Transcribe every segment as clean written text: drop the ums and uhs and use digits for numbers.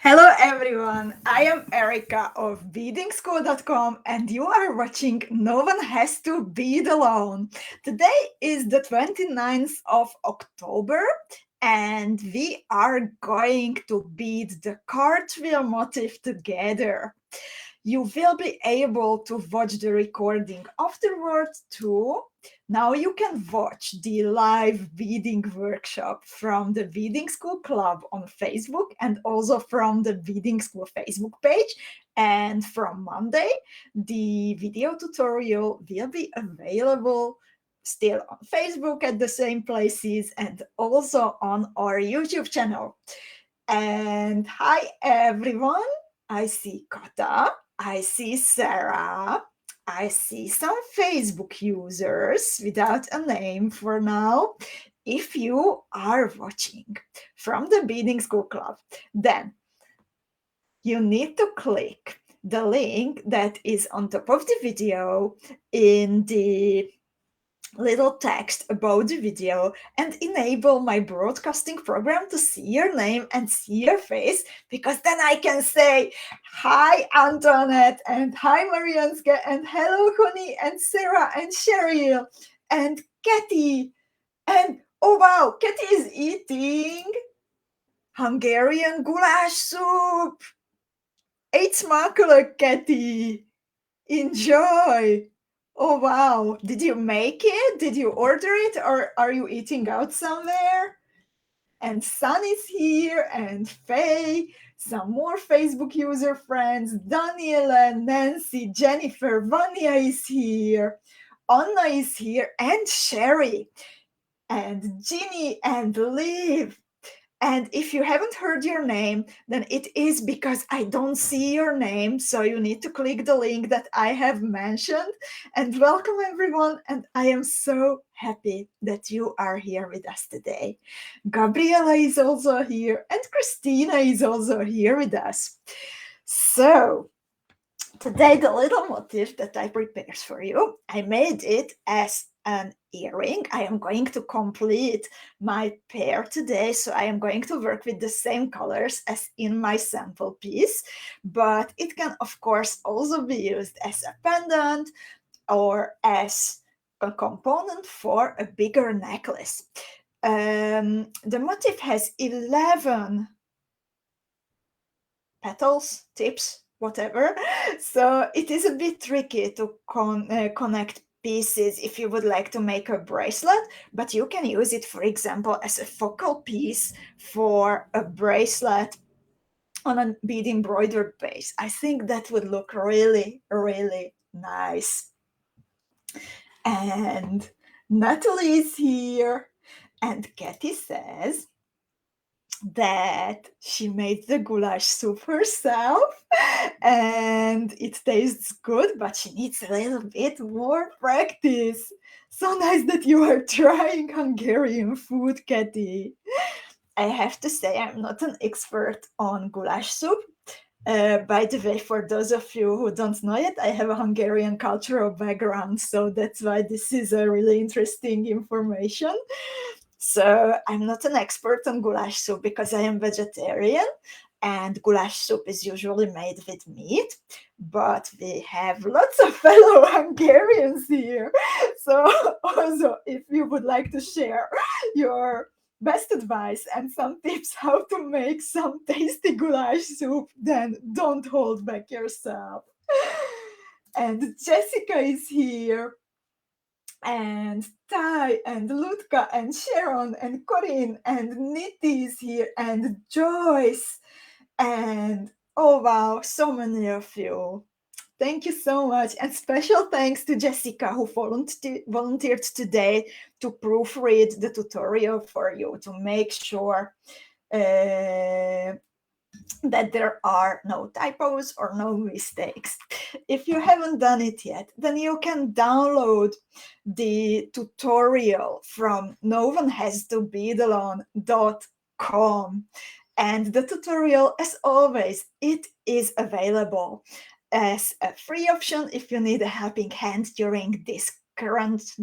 Hello everyone, I am Erika of Beadingschool.com and you are watching No One Has to Bead Alone. Today is the 29th of October and we are going to bead the cartwheel motif together. You will be able to watch the recording afterwards too. Now you can watch the live beading workshop from the Beading School Club on Facebook and also from the Beading School Facebook page. And from Monday, the video tutorial will be available still on Facebook at the same places and also on our YouTube channel. And hi everyone, I see Kata, I see Sarah, I see some Facebook users without a name for now. If you are watching from the Beading School Club, then you need to click the link that is on top of the video in the little text about the video and enable my broadcasting program to see your name and see your face, because then I can say hi Antoinette and hi Marianska and hello Honey and Sarah and Cheryl and Katie and oh wow, Katie is eating Hungarian goulash soup. Eet smakelijk, Katie. Enjoy. Oh, wow. Did you make it? Did you order it? Or are you eating out somewhere? And Sun is here, and Faye, some more Facebook user friends, Daniela, Nancy, Jennifer, Vanya is here, Anna is here, and Sherry, and Ginny, and Liv. And if you haven't heard your name, then it is because I don't see your name. So you need to click the link that I have mentioned. And welcome everyone. And I am so happy that you are here with us today. Gabriela is also here and Christina is also here with us. So today, the little motif that I prepared for you, I made it as an earring. I am going to complete my pair today, so I am going to work with the same colors as in my sample piece, but it can of course also be used as a pendant or as a component for a bigger necklace. The motif has 11 petals, tips, whatever. So it is a bit tricky to connect pieces if you would like to make a bracelet, but you can use it, for example, as a focal piece for a bracelet on a bead embroidered base. I think that would look really, really nice. And Natalie is here, and Katie says that she made the goulash soup herself and it tastes good, but she needs a little bit more practice. So nice that you are trying Hungarian food, Katie. I have to say, I'm not an expert on goulash soup. By the way, for those of you who don't know it, I have a Hungarian cultural background, so that's why this is a really interesting information. So I'm not an expert on goulash soup because I am vegetarian, and goulash soup is usually made with meat, but we have lots of fellow Hungarians here. So also, if you would like to share your best advice and some tips how to make some tasty goulash soup, then don't hold back yourself. And Jessica is here, and Ty and Lutka and Sharon and Corinne and Niti is here, and Joyce, and oh wow, so many of you. Thank you so much. And special thanks to Jessica, who volunteered today to proofread the tutorial for you to make sure that there are no typos or no mistakes. If you haven't done it yet, then you can download the tutorial from noonehasttobeadalone.com. And the tutorial, as always, it is available as a free option if you need a helping hand during this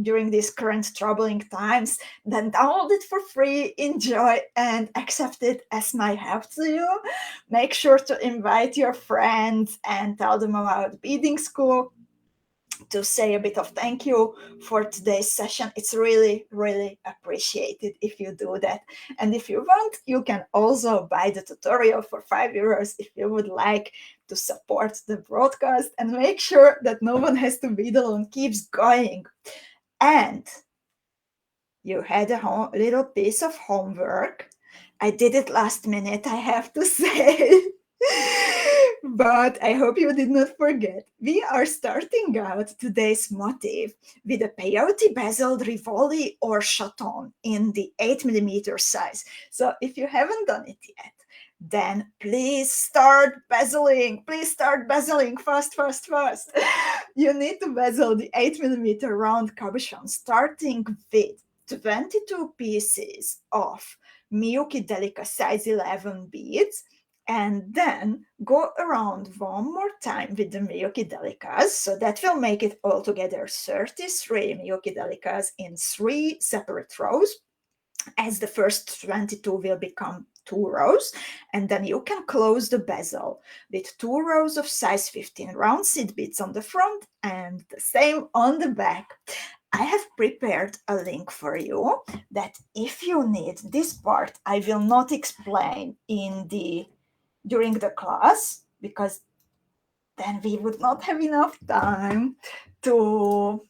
during these current troubling times, then download it for free, enjoy, and accept it as my help to you. Make sure to invite your friends and tell them about Beading School, to say a bit of thank you for today's session. It's really, really appreciated if you do that. And if you want, you can also buy the tutorial for €5 if you would like to support the broadcast and make sure that No One Has to Bead Alone keeps going. And you had a little piece of homework. I did it last minute, I have to say. But I hope you did not forget. We are starting out today's motif with a peyote bezeled Rivoli or Chaton in the 8mm size. So if you haven't done it yet, then please start bezeling. Please start bezeling fast, fast, fast. You need to bezel the 8mm round cabochon, starting with 22 pieces of MIYUKI DELICA size 11 beads, and then go around one more time with the MIYUKI DELICAs. So that will make it altogether 33 MIYUKI DELICAs in 3 separate rows, as the first 22 will become 2 rows. And then you can close the bezel with 2 rows of size 15 round seed beads on the front and the same on the back. I have prepared a link for you that if you need this part, I will not explain during the class, because then we would not have enough time to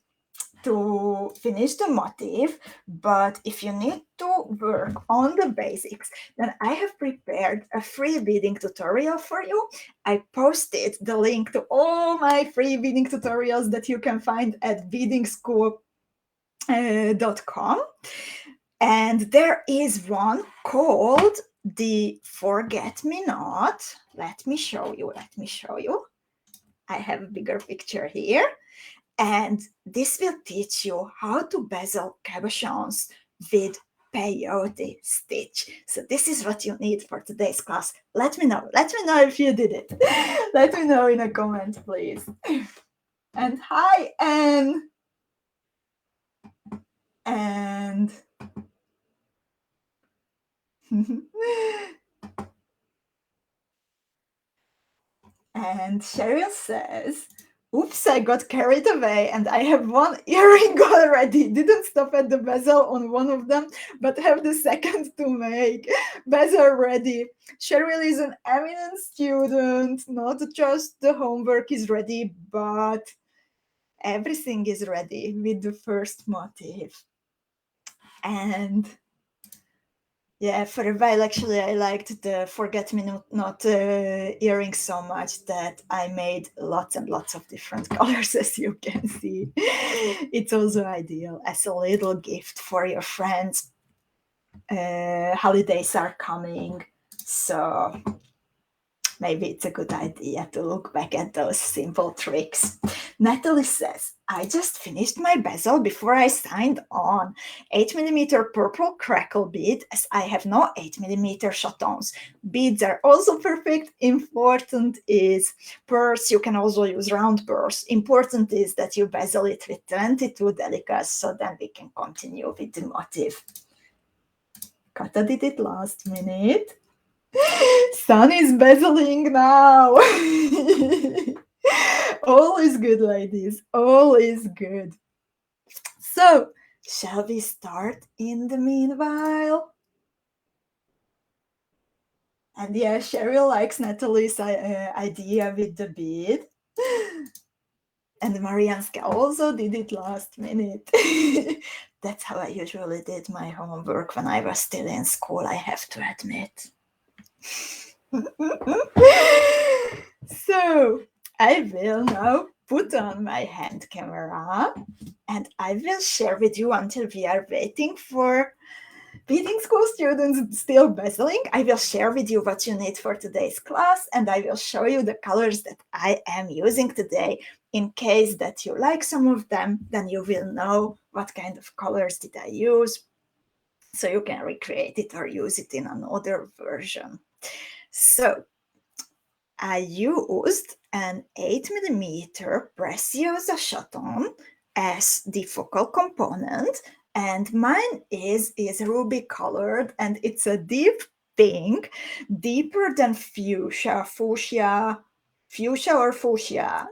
finish the motif. But if you need to work on the basics, then I have prepared a free beading tutorial for you. I posted the link to all my free beading tutorials that you can find at beadingschool.com. And there is one called the Forget Me Not. Let me show you. I have a bigger picture here. And this will teach you how to bezel cabochons with peyote stitch. So this is what you need for today's class. Let me know if you did it. Let me know in a comment, please. And hi, Anne. And and Cheryl says, oops, I got carried away and I have one earring already. Didn't stop at the bezel on one of them, but have the second to make. Bezel ready. Cheryl is an eminent student. Not just the homework is ready, but everything is ready with the first motif. And yeah, for a while, actually, I liked the Forget Me Not earrings so much that I made lots and lots of different colors, as you can see. It's also ideal as a little gift for your friends. Holidays are coming, so maybe it's a good idea to look back at those simple tricks. Natalie says, I just finished my bezel before I signed on. 8mm purple crackle bead, as I have no 8mm chatons. Beads are also perfect. Important is pearls. You can also use round pearls. Important is that you bezel it with 22 delicas, so then we can continue with the motif. Kata did it last minute. Sun is bezeling now. All is good, ladies. All is good. So, shall we start in the meanwhile? And yeah, Cheryl likes Natalie's idea with the bead. And Marianska also did it last minute. That's how I usually did my homework when I was still in school, I have to admit. So I will now put on my hand camera and I will share with you until we are waiting for Beading School students still bezeling. I will share with you what you need for today's class, and I will show you the colors that I am using today. In case that you like some of them, then you will know what kind of colors did I use, so you can recreate it or use it in another version. So I used an 8mm PRECIOSA Chaton as the focal component, and mine is ruby colored, and it's a deep pink, deeper than fuchsia or fuchsia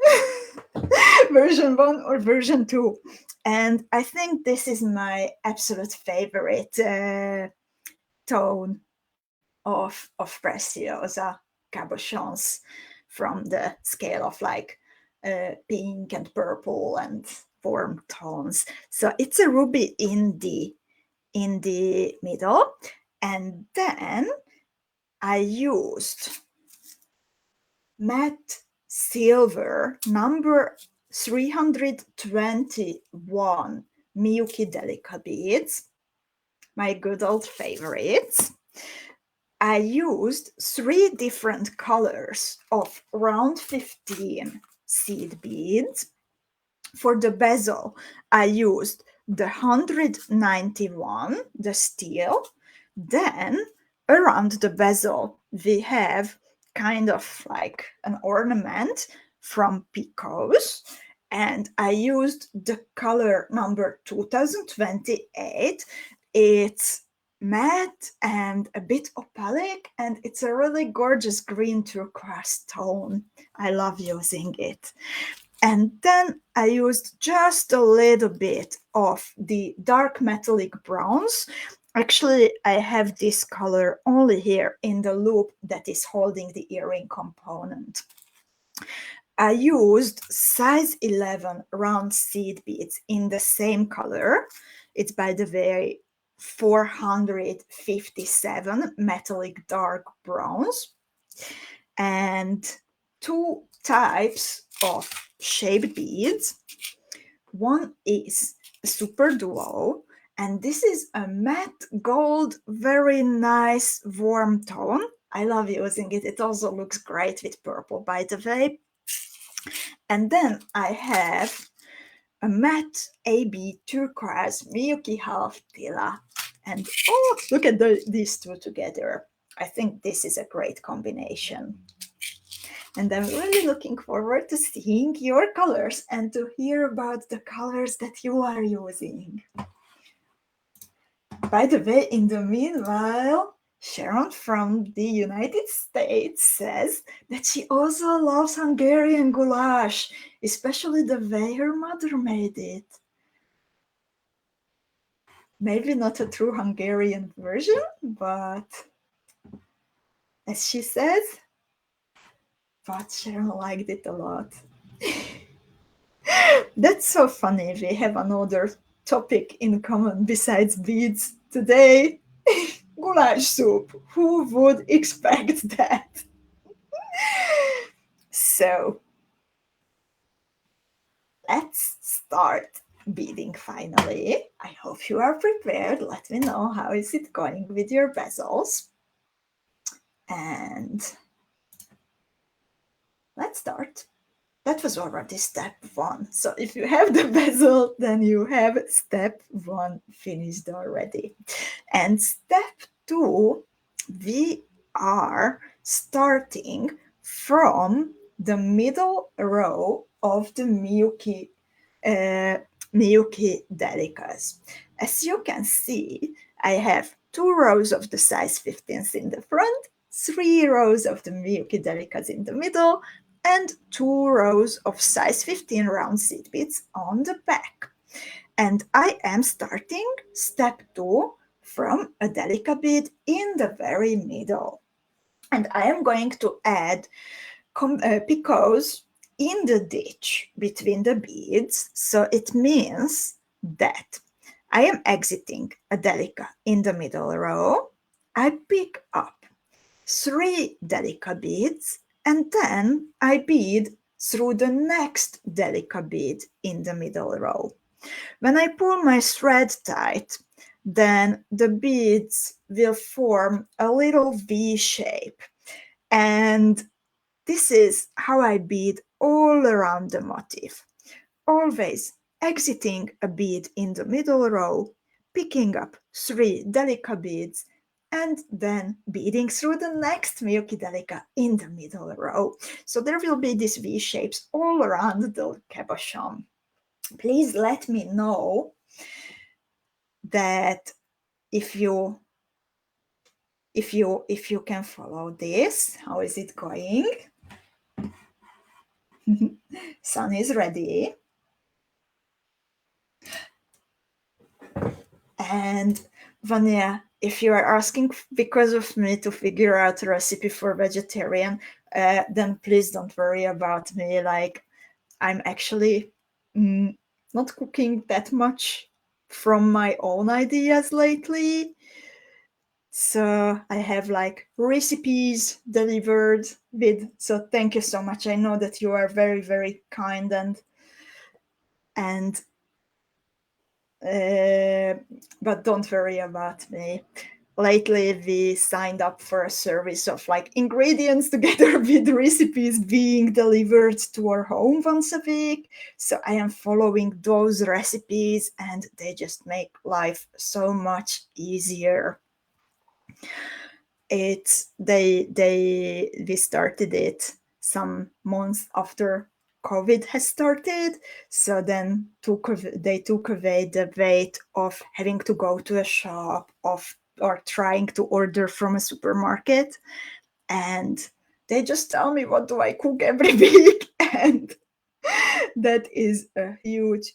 version 1 or version 2. And I think this is my absolute favorite tone of PRECIOSA cabochons from the scale of like pink and purple and warm tones. So it's a ruby in the middle, and then I used matte silver number 321 MIYUKI DELICA beads, my good old favorites. I used 3 different colors of round 15 seed beads. For the bezel, I used the 191, the steel. Then around the bezel, we have kind of like an ornament from Picos, and I used the color number 2028. It's matte and a bit opaque, and it's a really gorgeous green turquoise tone. I love using it. And then I used just a little bit of the dark metallic bronze. Actually, I have this color only here in the loop that is holding the earring component. I used size 11 round seed beads in the same color. It's, by the way, 457 metallic dark bronze. And 2 types of shaped beads. One is a SUPERDUO, and this is a matte gold, very nice warm tone. I love using it. It also looks great with purple, by the way. And then I have a matte AB turquoise MIYUKI half TILA. And oh, look at these two together. I think this is a great combination. And I'm really looking forward to seeing your colors and to hear about the colors that you are using. By the way, in the meanwhile, Sharon from the United States says that she also loves Hungarian goulash, especially the way her mother made it. Maybe not a true Hungarian version, but as she says, but Sharon liked it a lot. That's so funny. We have another topic in common besides beads today. Goulash soup. Who would expect that? So let's start beading finally. I hope you are prepared. Let me know how is it going with your bezels. And let's start. That was already step 1. So if you have the bezel, then you have step 1 finished already. And step 2, we are starting from the middle row of the MIYUKI DELICAs. As you can see, I have 2 rows of the size 15s in the front, 3 rows of the MIYUKI DELICAs in the middle, and 2 rows of size 15 round seed beads on the back. And I am starting step 2 from a DELICA bead in the very middle. And I am going to add picos in the ditch between the beads. So it means that I am exiting a DELICA in the middle row. I pick up 3 DELICA beads, and then I bead through the next DELICA bead in the middle row. When I pull my thread tight, then the beads will form a little V shape. And this is how I bead all around the motif. Always exiting a bead in the middle row, picking up 3 DELICA beads, and then beading through the next MIYUKI DELICA in the middle row. So there will be these V shapes all around the cabochon. please let me know that if you can follow this. How is it going? Sun is ready. And Vanya, if you are asking because of me to figure out a recipe for vegetarian, then please don't worry about me. Like, I'm actually not cooking that much from my own ideas lately. So I have like recipes delivered with, so thank you so much. I know that you are very, very kind and but don't worry about me. Lately we signed up for a service of like ingredients together with recipes being delivered to our home once a week. So I am following those recipes and they just make life so much easier. We started it some months after COVID has started, so then they took away the weight of having to go to a shop or trying to order from a supermarket, and they just tell me what do I cook every week, and that is a huge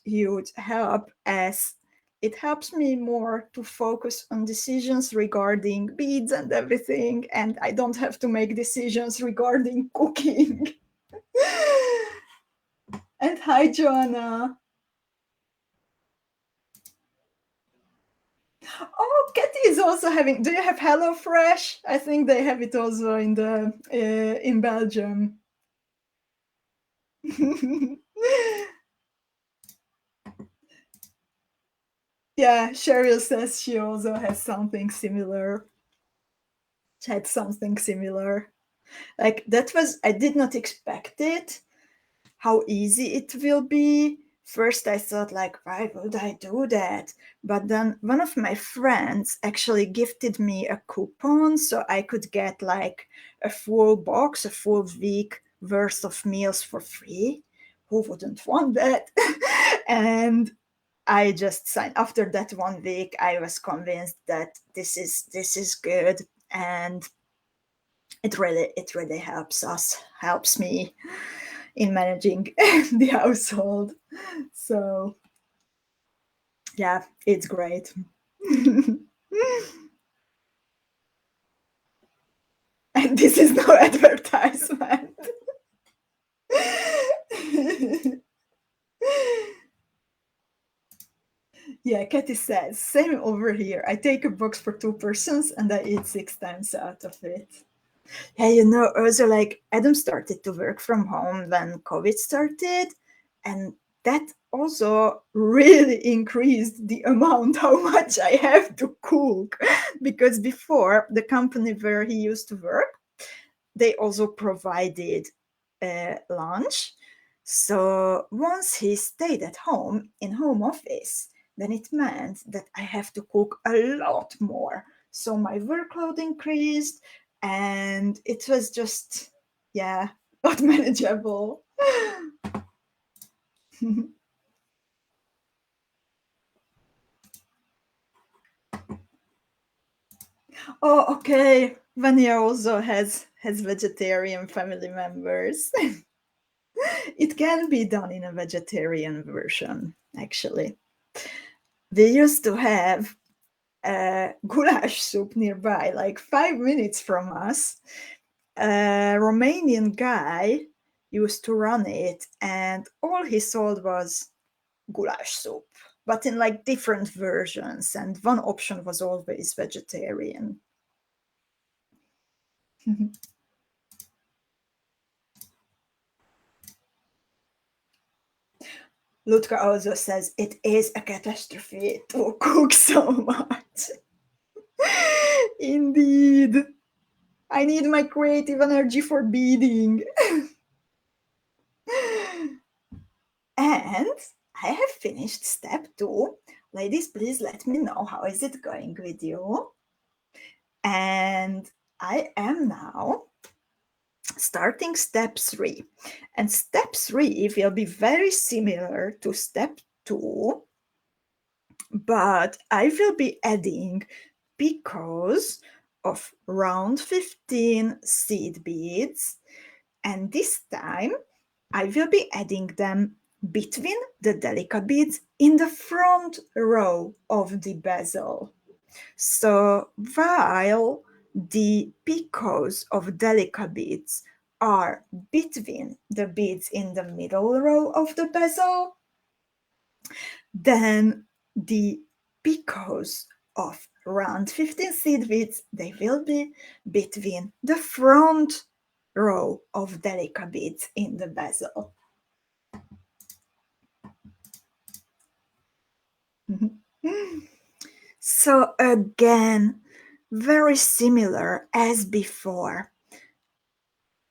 help, as it helps me more to focus on decisions regarding beads and everything, and I don't have to make decisions regarding cooking. And hi, Joanna. Oh, Katie is also having. Do you have HelloFresh? I think they have it also in the in Belgium. Yeah, Cheryl says she also has something similar. She had something similar. Like that was, I did not expect it, how easy it will be. First I thought like, why would I do that? But then one of my friends actually gifted me a coupon so I could get like a full box, a full week worth of meals for free. Who wouldn't want that? And I just signed. After that 1 week I was convinced that this is good, and it really helps me in managing the household. So yeah, it's great. And this is no advertisement. Yeah, Katy says, same over here. I take a box for 2 persons and I eat 6 times out of it. Yeah, also like Adam started to work from home when COVID started, and that also really increased the amount how much I have to cook. Because before, the company where he used to work, they also provided lunch. So once he stayed at home in home office, then it meant that I have to cook a lot more. So my workload increased, and it was just, yeah, not manageable. Oh, okay. Vanya also has vegetarian family members. It can be done in a vegetarian version, actually. We used to have a goulash soup nearby, like 5 minutes from us. A Romanian guy used to run it, and all he sold was goulash soup, but in like different versions, and one option was always vegetarian. Lutka also says it is a catastrophe to cook so much. Indeed. I need my creative energy for beading. And I have finished step 2. Ladies, please let me know how is it going with you. And I am now starting step 3. And step 3 will be very similar to step 2, but I will be adding picos of round 15 seed beads, and this time I will be adding them between the DELICA beads in the front row of the bezel. So while the picos of DELICA beads are between the beads in the middle row of the bezel, then the picos of round 15 seed beads, they will be between the front row of DELICA beads in the bezel. So again, very similar as before.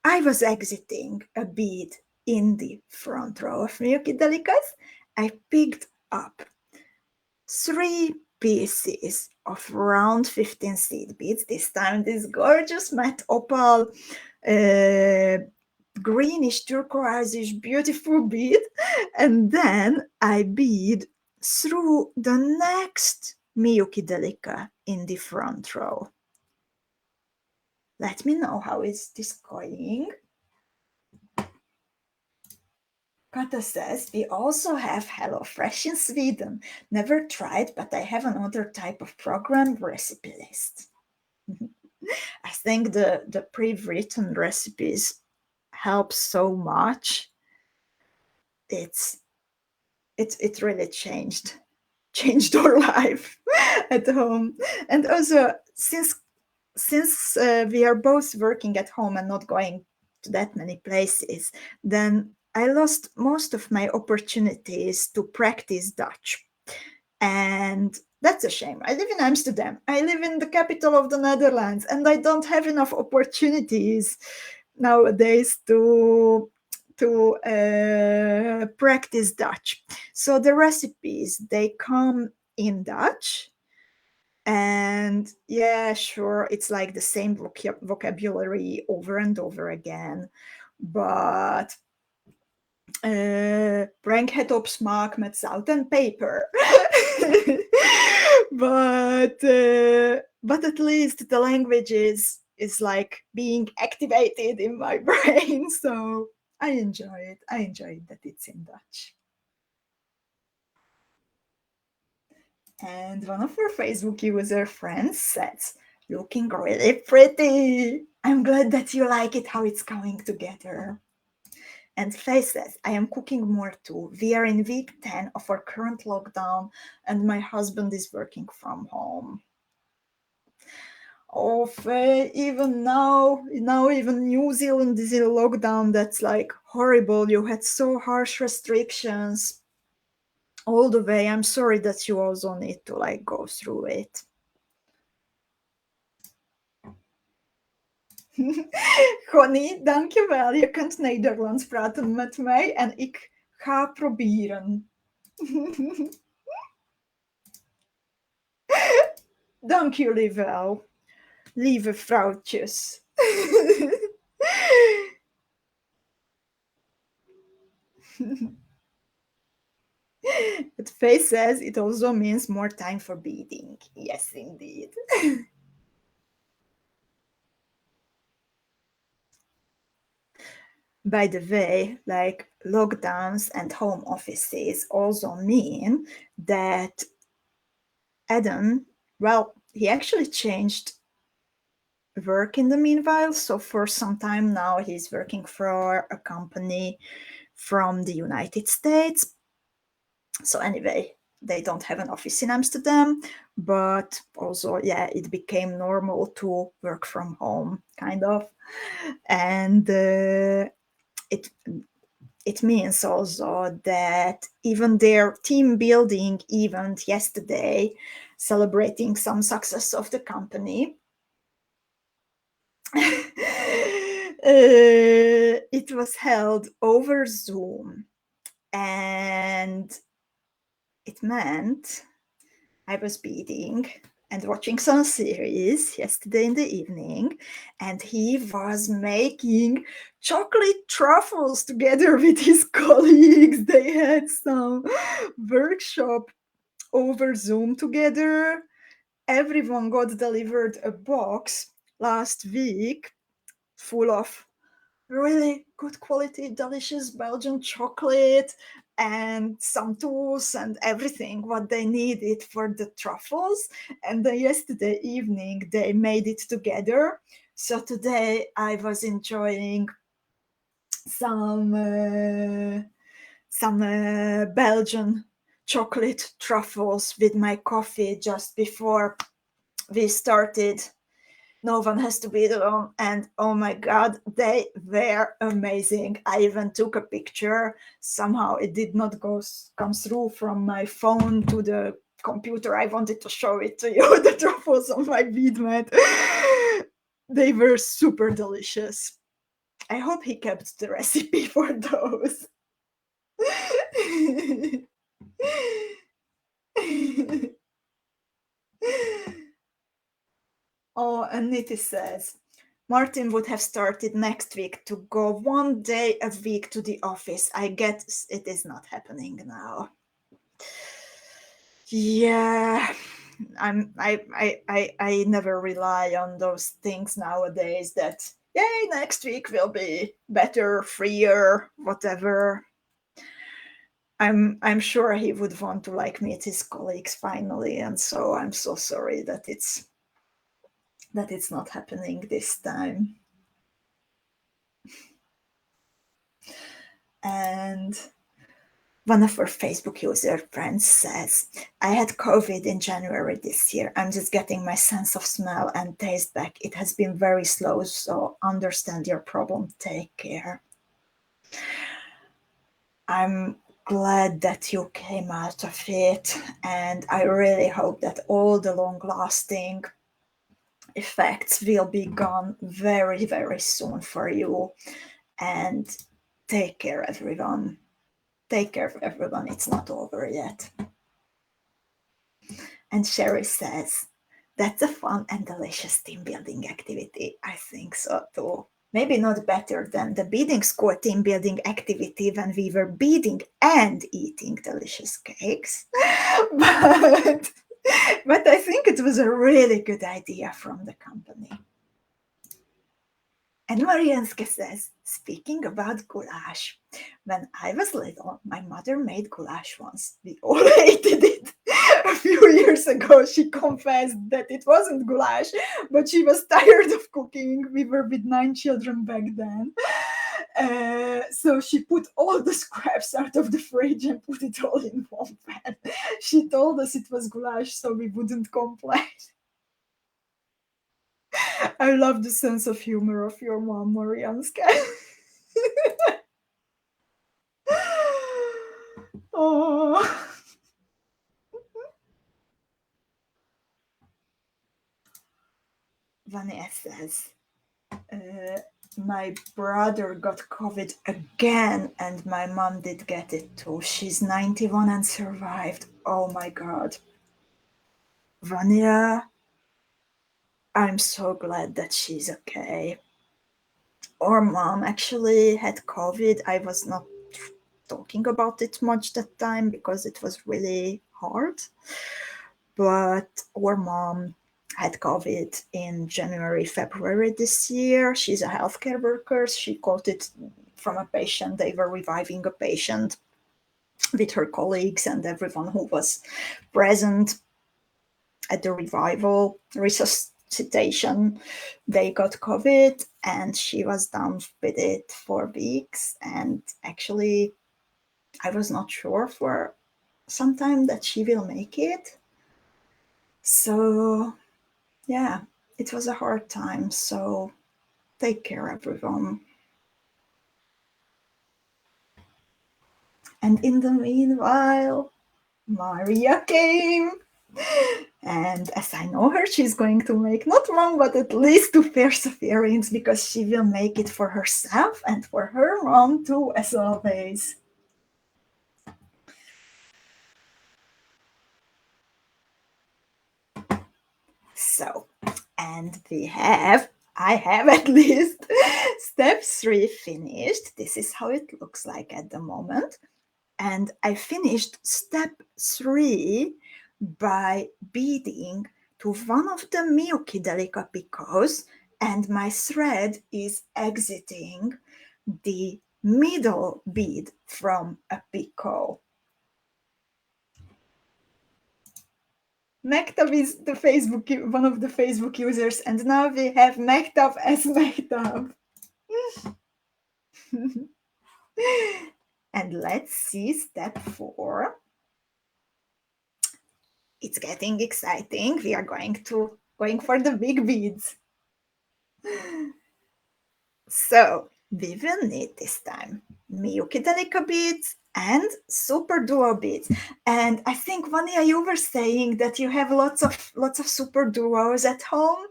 I was exiting a bead in the front row of MIYUKI Delicas. I picked up 3 pieces of round 15 seed beads, this time this gorgeous matte opal greenish turquoise beautiful bead, and then I bead through the next MIYUKI Delica in the front row. Let me know how is this going. Kata says, we also have HelloFresh in Sweden. Never tried, but I have another type of program recipe list. I think the pre-written recipes help so much. It really changed our life at home. And also, since we are both working at home and not going to that many places, then I lost most of my opportunities to practice Dutch. And that's a shame. I live in Amsterdam. I live in the capital of the Netherlands, and I don't have enough opportunities nowadays to practice Dutch. So the recipes, they come in Dutch. And yeah, sure, it's like the same vocabulary over and over again. But breng het op smaak met zout en peper. But at least the language is like being activated in my brain. So I enjoy it. I enjoy it that it's in Dutch. And one of our Facebook user friends says, looking really pretty. I'm glad that you like it, how it's coming together. And Faye says, I am cooking more too. We are in week 10 of our current lockdown, and my husband is working from home. Oh, Faye, even now even New Zealand is in lockdown. That's like horrible. You had so harsh restrictions all the way. I'm sorry that you also need to like go through it. Connie, dankjewel. Je kunt Nederlands praten met mij en ik ga proberen. Dank jullie wel, lieve vrouwtjes. But Faye says it also means more time for beading. Yes, indeed. By the way, like lockdowns and home offices also mean that Adam, well, he actually changed work in the meanwhile. So for some time now, he's working for a company from the United States. So anyway, they don't have an office in Amsterdam, but also, yeah, it became normal to work from home, kind of. And it means also that even their team building event yesterday, celebrating some success of the company, it was held over Zoom, and it meant I was beading and watching some series yesterday in the evening, and he was making chocolate truffles together with his colleagues. They had some workshop over Zoom together. Everyone got delivered a box last week full of really good quality, delicious Belgian chocolate and some tools and everything what they needed for the truffles. And then yesterday evening they made it together. So today I was enjoying some Belgian chocolate truffles with my coffee just before we started No One Has to Be Alone, and oh my god, they were amazing. I even took a picture. Somehow it did not come through from my phone to the computer. I wanted to show it to you, the truffles on my bead mat. They were super delicious. I hope he kept the recipe for those. Oh, and Niti says, Martin would have started next week to go 1 day a week to the office. I guess it is not happening now. Yeah, I never rely on those things nowadays that, yay, next week will be better, freer, whatever. I'm sure he would want to like meet his colleagues finally, and so I'm so sorry that it's not happening this time. And one of our Facebook user friends says, I had COVID in January this year. I'm just getting my sense of smell and taste back. It has been very slow, so understand your problem. Take care. I'm glad that you came out of it, and I really hope that all the long-lasting effects will be gone very, very soon for you. And take care, everyone. Take care of everyone. It's not over yet. And Sherry says, that's a fun and delicious team building activity. I think so too. Maybe not better than the beading school team building activity when we were beading and eating delicious cakes. But I think it was a really good idea from the company. And Marianska says, speaking about goulash, when I was little, my mother made goulash once. We all hated it. A few years ago, she confessed that it wasn't goulash, but she was tired of cooking. We were with 9 children back then. So she put all the scraps out of the fridge and put it all in one pan. She told us it was goulash so we wouldn't complain. I love the sense of humor of your mom, Marianska. Oh. Vania says, my brother got COVID again and my mom did get it too. She's 91 and survived. Oh my god. Vania, I'm so glad that she's okay. Our mom actually had COVID. I was not talking about it much that time because it was really hard. But our mom had COVID in January, February this year. She's a healthcare worker. She caught it from a patient. They were reviving a patient with her colleagues and everyone who was present at the revival resuscitation. They got COVID and she was down with it for weeks. And actually, I was not sure for some time that she will make it. So yeah, it was a hard time. So take care, everyone. And in the meanwhile, Maria came. And as I know her, she's going to make not one, but at least 2 pairs of earrings because she will make it for herself and for her mom too, as always. So, and I have at least step 3 finished. This is how it looks like at the moment. And I finished step 3 by beading to one of the MIYUKI DELICA picos, and my thread is exiting the middle bead from a picot. 𝐂𝐋𝐈𝐂 is one of the Facebook users, and now we have 𝐂𝐋𝐈𝐂 as 𝐂𝐂𝐈𝐂. And let's see step 4. It's getting exciting. We are going for the big beads. So we will need this time MIYUKI DELICA beads and SUPERDUO beads. And I think, Vania, you were saying that you have lots of SUPERDUOs at home,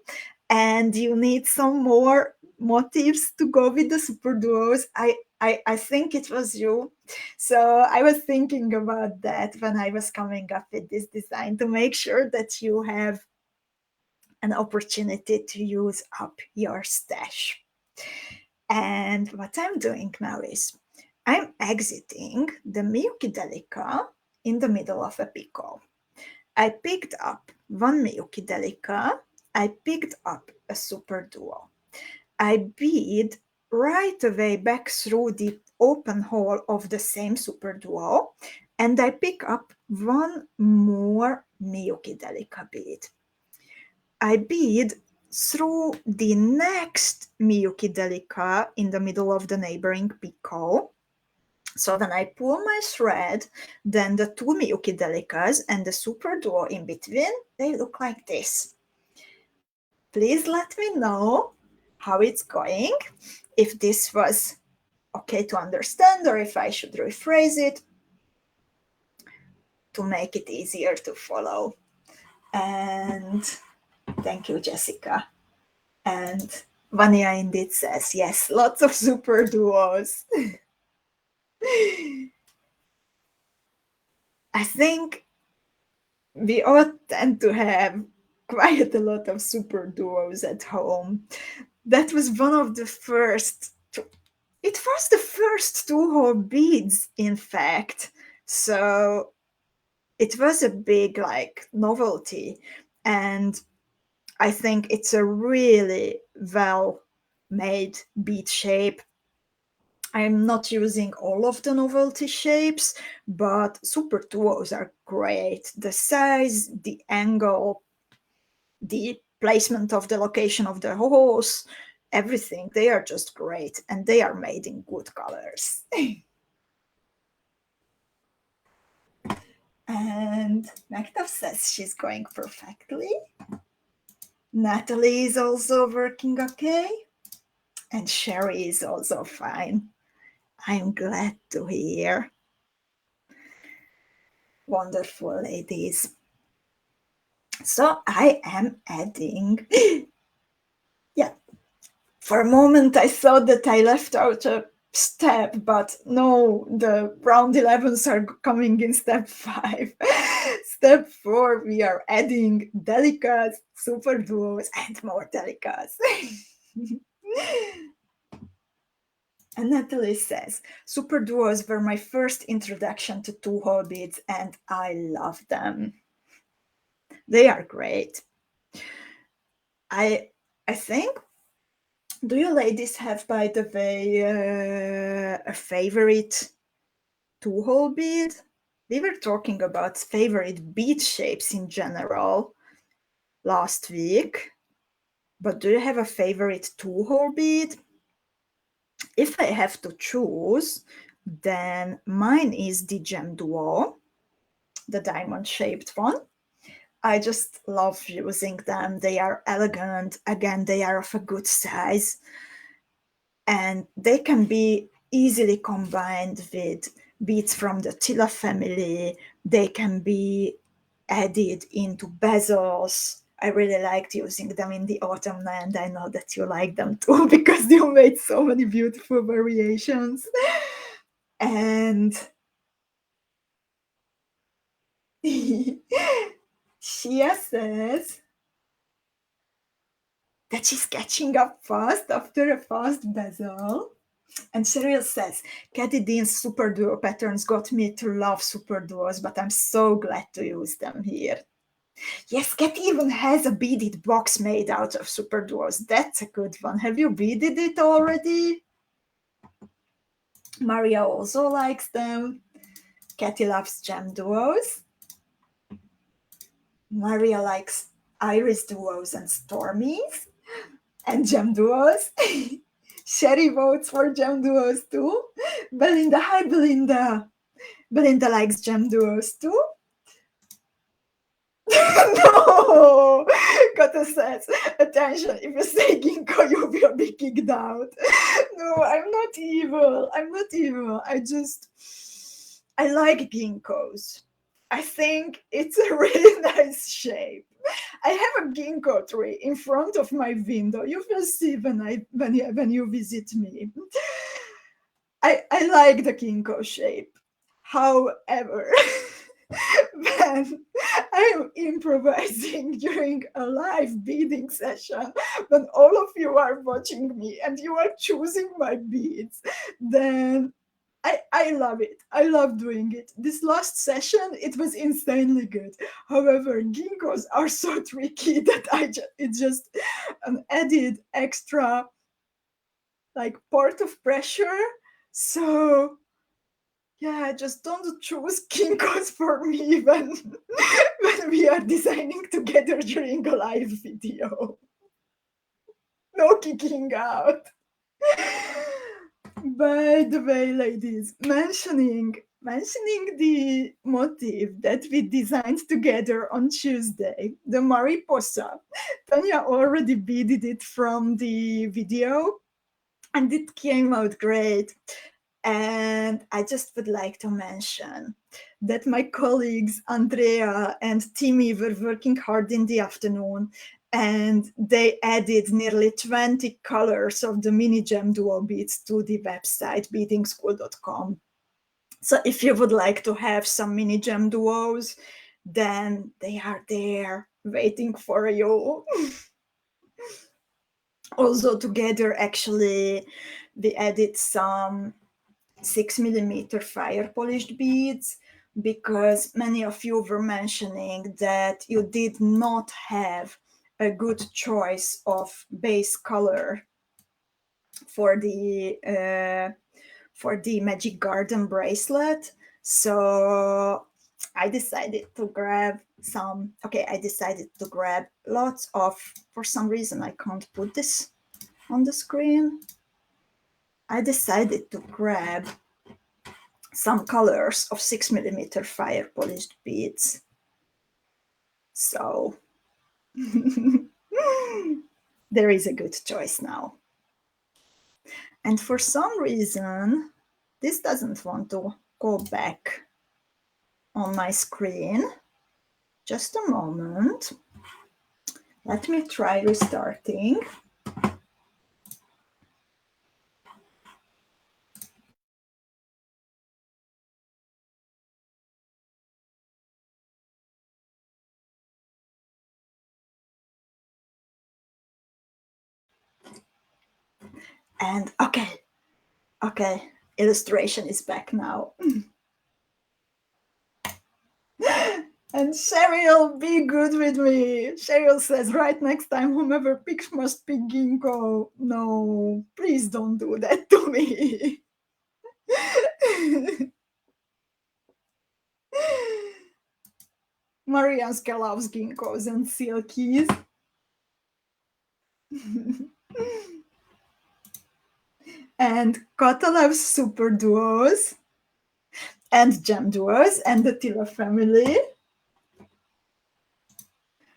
and you need some more motifs to go with the SUPERDUOs. I think it was you. So I was thinking about that when I was coming up with this design, to make sure that you have an opportunity to use up your stash. And what I'm doing now is I'm exiting the MIYUKI DELICA in the middle of a picot. I picked up one MIYUKI DELICA. I picked up a SUPERDUO. I bead right away back through the open hole of the same SUPERDUO, and I pick up one more MIYUKI DELICA bead. I bead through the next MIYUKI DELICA in the middle of the neighboring picot. So when I pull my thread, then the two MIYUKI DELICAs and the SUPERDUO in between, they look like this. Please let me know how it's going, if this was okay to understand, or if I should rephrase it to make it easier to follow. And thank you, Jessica. And Vania indeed says, yes, lots of SUPERDUOs. I think we all tend to have quite a lot of SUPERDUOs at home. That was one of the first, it was the first 2-hole beads, in fact. So it was a big novelty, and I think it's a really well-made bead shape. I'm not using all of the novelty shapes, but SUPERDUOs are great. The size, the angle, the placement of the location of the holes, everything, they are just great, and they are made in good colors. And 𝐂𝐋𝐈𝐂 says she's going perfectly. Natalie is also working okay. And Sherry is also fine. I'm glad to hear. Wonderful, ladies. So I am adding, yeah, for a moment I thought that I left out a step, but no, the round 11s are coming in step 5. Step 4, we are adding delicas, SUPERDUOs, and more delicas. And Natalie says, SUPERDUOs were my first introduction to 2-hole beads, and I love them. They are great. I think, do you ladies have, by the way, a favorite 2-hole bead? We were talking about favorite bead shapes in general last week, but do you have a favorite 2-hole bead? If I have to choose, then mine is the Gem Duo, the diamond-shaped one. I just love using them. They are elegant. Again, they are of a good size, and they can be easily combined with beads from the TILA family. They can be added into bezels. I really liked using them in the autumn, and I know that you like them too, because you made so many beautiful variations. And Shia says, that she's catching up fast after a fast bezel. And Cheryl says, Katie Dean's SUPERDUO patterns got me to love SUPERDUOs, but I'm so glad to use them here. Yes, Katie even has a beaded box made out of SUPERDUOs. That's a good one. Have you beaded it already? Maria also likes them. Katie loves gem duos. Maria likes iris duos and stormies and gem duos. Sherry votes for gem duos too. Belinda, hi Belinda. Belinda likes gem duos too. No! Kata says, attention, if you say ginkgo, you will be kicked out. No, I'm not evil. I'm not evil. I like ginkgos. I think it's a really nice shape. I have a ginkgo tree in front of my window. You will see when you visit me. I like the ginkgo shape. However, when I'm improvising during a live beading session, when all of you are watching me and you are choosing my beads, then I love it. I love doing it. This last session, it was insanely good. However, ginkgos are so tricky that it's just an added extra like part of pressure. So yeah, just don't choose ginkgos for me when we are designing together during a live video. No kicking out. By the way, ladies, mentioning the motif that we designed together on Tuesday, the mariposa. Tanya already beaded it from the video and it came out great. And I just would like to mention that my colleagues Andrea and Timmy were working hard in the afternoon and they added nearly 20 colors of the mini gem duo beads to the website beadingschool.com. So if you would like to have some mini gem duos, then they are there waiting for you. Also together, actually, we added some 6mm fire polished beads because many of you were mentioning that you did not have a good choice of base color for the Magic Garden bracelet. So I decided to grab lots of, for some reason I can't put this on the screen. I decided to grab some colors of 6mm fire polished beads. So there is a good choice now. And for some reason, this doesn't want to go back on my screen. Just a moment. Let me try restarting. And okay, illustration is back now. And Cheryl, be good with me. Cheryl says, right next time, whomever picks must pick ginkgo. No, please don't do that to me. Marianska loves ginkgos and silkies. And Kata loves SUPERDUOs and gem duos and the TILA family.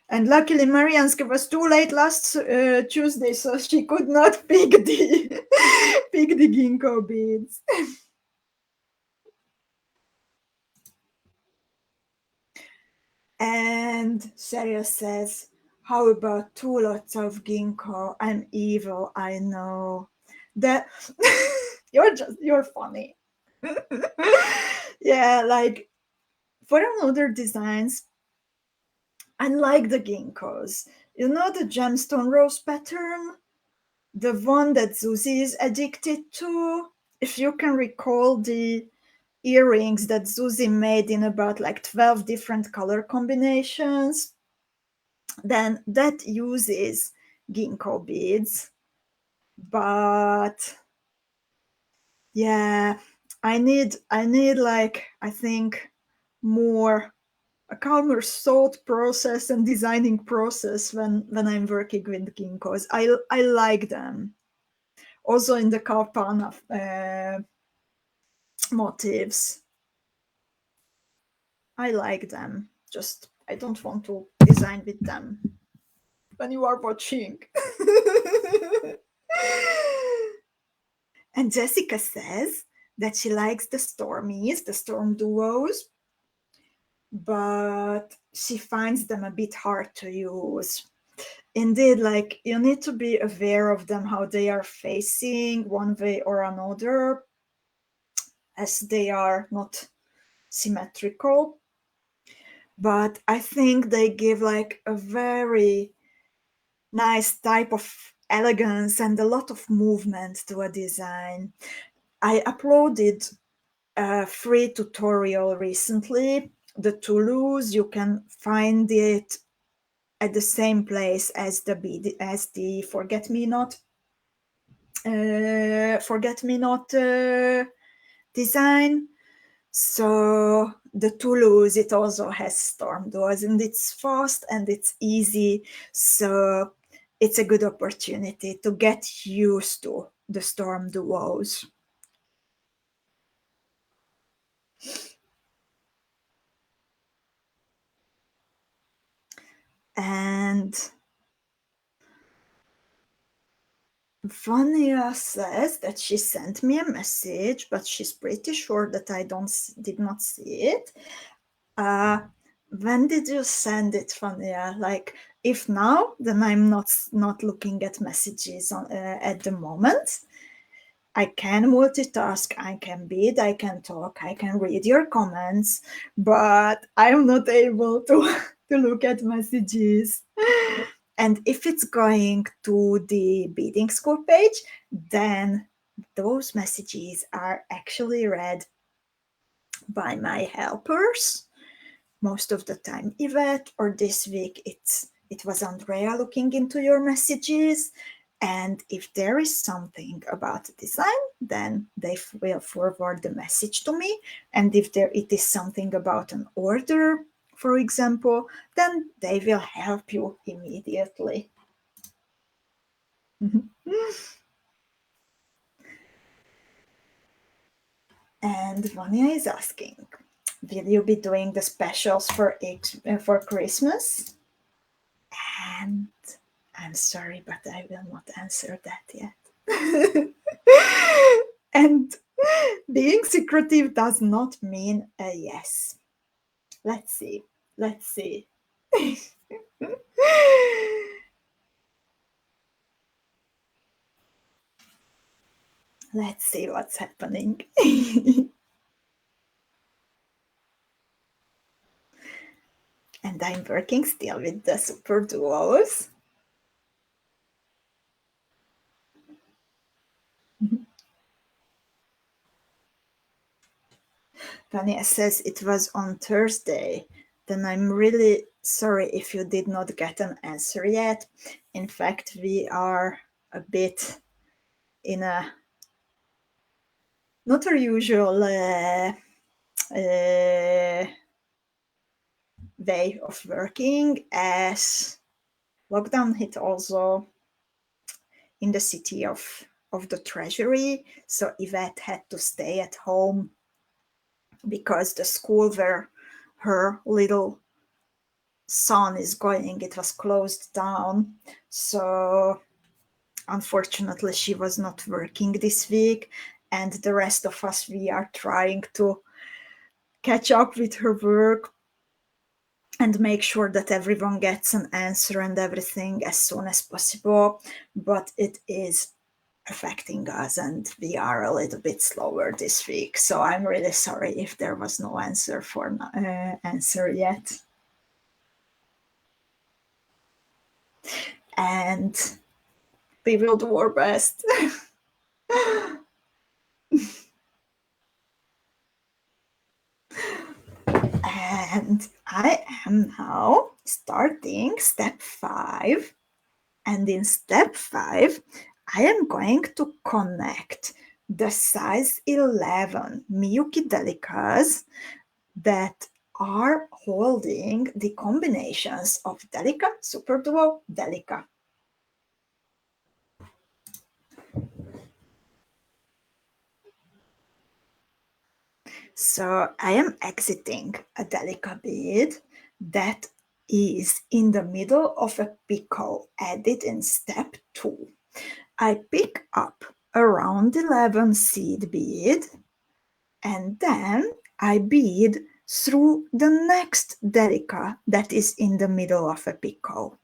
And luckily, Marianska was too late last Tuesday, so she could not pick the ginkgo beads. And Cheryl says, how about 2 lots of ginkgo? I'm evil, I know. That you're funny. Yeah, like for another designs, I like the ginkgos. You know the gemstone rose pattern? The one that Zuzi is addicted to? If you can recall the earrings that Zuzi made in about like 12 different color combinations, then that uses ginkgo beads. But yeah, I need like, I think, more a calmer thought process and designing process when I'm working with ginkgos. I like them. Also in the Kalpana motifs, I like them. Just I don't want to design with them when you are watching. And Jessica says that she likes the Stormies, the Storm duos, but she finds them a bit hard to use. Indeed, like you need to be aware of them, how they are facing one way or another, as they are not symmetrical. But I think they give like a very nice type of elegance and a lot of movement to a design. I uploaded a free tutorial recently. The Toulouse, you can find it at the same place as the forget me not design. So the Toulouse, it also has storm doors, and it's fast and it's easy. So it's a good opportunity to get used to the storm duos. And Vanya says that she sent me a message, but she's pretty sure that I did not see it. When did you send it, Vanya? Like, if now, then I'm not looking at messages at the moment. I can multitask, I can bead, I can talk, I can read your comments, but I'm not able to, to look at messages. And if it's going to the Beading School page, then those messages are actually read by my helpers. Most of the time, Yvette, or this week it was Andrea looking into your messages. And if there is something about the design, then they will forward the message to me. And if it is something about an order, for example, then they will help you immediately. And Vanya is asking, will you be doing the specials for Christmas? And I'm sorry, but I will not answer that yet. And being secretive does not mean a yes. Let's see. Let's see. Let's see what's happening. And I'm working still with the super duos. Tanya says it was on Thursday. Then I'm really sorry if you did not get an answer yet. In fact, we are a bit in a not our usual way of working, as lockdown hit also in the city of the treasury. So Yvette had to stay at home because the school where her little son is going, it was closed down. So unfortunately she was not working this week, and the rest of us, we are trying to catch up with her work and make sure that everyone gets an answer and everything as soon as possible. But it is affecting us, and we are a little bit slower this week. So I'm really sorry if there was no answer yet. and we will do our best. And I am now starting step 5. And in step 5, I am going to connect the size 11 MIYUKI delicas that are holding the combinations of DELICA, SUPERDUO, DELICA. So I am exiting a DELICA bead that is in the middle of a picot added in step 2. I pick up a round 11 seed bead and then I bead through the next DELICA that is in the middle of a picot.